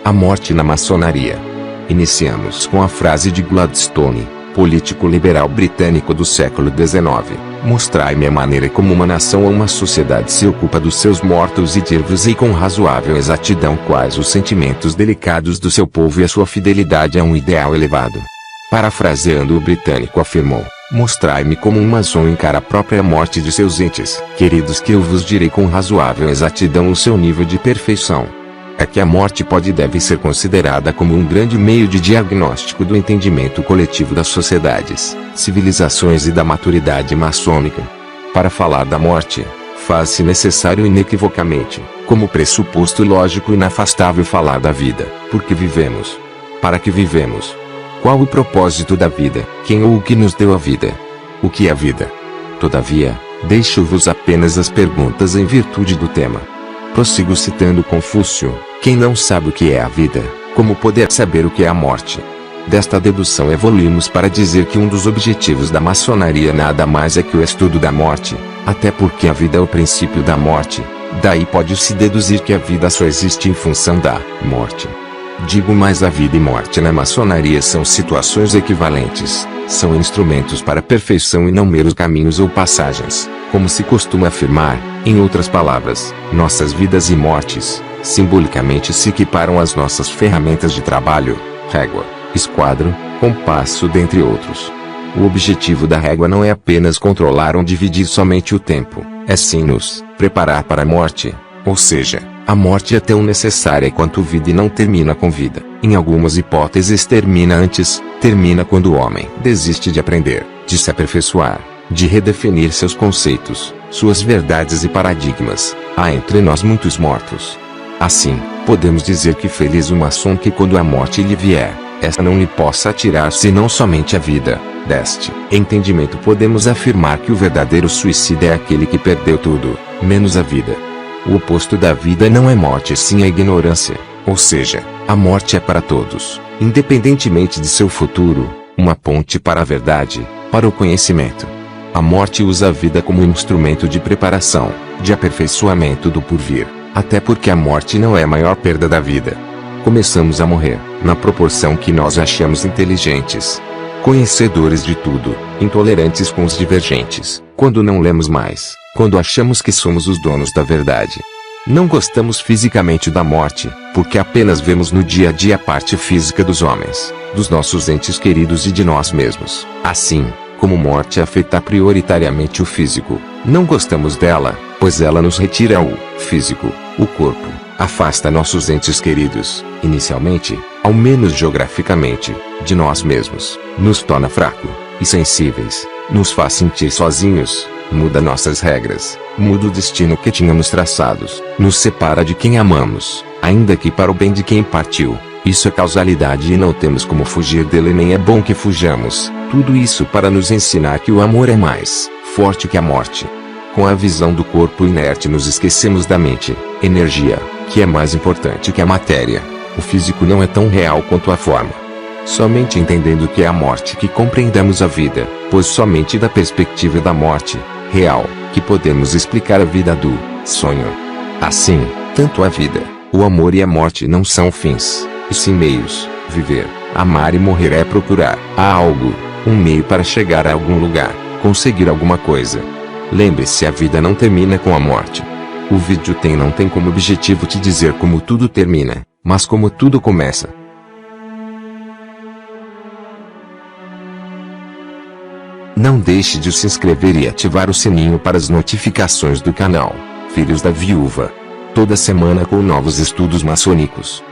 A morte na maçonaria. Iniciamos com a frase de Gladstone, político liberal britânico do século XIX. Mostrai-me a maneira como uma nação ou uma sociedade se ocupa dos seus mortos e dir-vos-ei com razoável exatidão quais os sentimentos delicados do seu povo e a sua fidelidade a um ideal elevado. Parafraseando, o britânico afirmou: mostrai-me como um maçom encara a própria morte de seus entes queridos, que eu vos direi com razoável exatidão o seu nível de perfeição. É que a morte pode e deve ser considerada como um grande meio de diagnóstico do entendimento coletivo das sociedades, civilizações e da maturidade maçônica. Para falar da morte, faz-se necessário inequivocamente, como pressuposto lógico e inafastável, falar da vida, porque vivemos. Para que vivemos? Qual o propósito da vida? Quem ou o que nos deu a vida? O que é a vida? Todavia, deixo-vos apenas as perguntas em virtude do tema. Prossigo citando Confúcio: quem não sabe o que é a vida, como poder saber o que é a morte? Desta dedução evoluímos para dizer que um dos objetivos da maçonaria nada mais é que o estudo da morte, até porque a vida é o princípio da morte. Daí pode-se deduzir que a vida só existe em função da morte. Digo mais, a vida e morte na maçonaria são situações equivalentes, são instrumentos para a perfeição e não meros caminhos ou passagens, como se costuma afirmar. Em outras palavras, nossas vidas e mortes, simbolicamente se equiparam às nossas ferramentas de trabalho, régua, esquadro, compasso, dentre outros. O objetivo da régua não é apenas controlar ou dividir somente o tempo, é sim nos preparar para a morte, ou seja, a morte é tão necessária quanto vida e não termina com vida. Em algumas hipóteses termina antes, termina quando o homem desiste de aprender, de se aperfeiçoar, de redefinir seus conceitos, suas verdades e paradigmas. Há entre nós muitos mortos. Assim, podemos dizer que feliz o maçom que quando a morte lhe vier, esta não lhe possa tirar senão somente a vida. Deste entendimento podemos afirmar que o verdadeiro suicida é aquele que perdeu tudo, menos a vida. O oposto da vida não é morte, sim a ignorância, ou seja, a morte é para todos, independentemente de seu futuro, uma ponte para a verdade, para o conhecimento. A morte usa a vida como instrumento de preparação, de aperfeiçoamento do porvir, até porque a morte não é a maior perda da vida. Começamos a morrer, na proporção que nós achamos inteligentes, conhecedores de tudo, intolerantes com os divergentes, quando não lemos mais, quando achamos que somos os donos da verdade. Não gostamos fisicamente da morte, porque apenas vemos no dia a dia a parte física dos homens, dos nossos entes queridos e de nós mesmos. Assim, como morte afeta prioritariamente o físico, não gostamos dela, pois ela nos retira o físico, o corpo, afasta nossos entes queridos, inicialmente, ao menos geograficamente, de nós mesmos, nos torna fracos e sensíveis, nos faz sentir sozinhos, muda nossas regras, muda o destino que tínhamos traçados, nos separa de quem amamos, ainda que para o bem de quem partiu. Isso é causalidade e não temos como fugir dele, nem é bom que fujamos. Tudo isso para nos ensinar que o amor é mais forte que a morte. Com a visão do corpo inerte nos esquecemos da mente, energia, que é mais importante que a matéria. O físico não é tão real quanto a forma. Somente entendendo que é a morte que compreendemos a vida, pois somente da perspectiva da morte real que podemos explicar a vida do sonho. Assim, tanto a vida, o amor e a morte não são fins, e sim meios. Viver, amar e morrer é procurar a algo, um meio para chegar a algum lugar, conseguir alguma coisa. Lembre-se, a vida não termina com a morte. O vídeo não tem como objetivo te dizer como tudo termina, mas como tudo começa. Não deixe de se inscrever e ativar o sininho para as notificações do canal Filhos da Viúva. Toda semana com novos estudos maçônicos.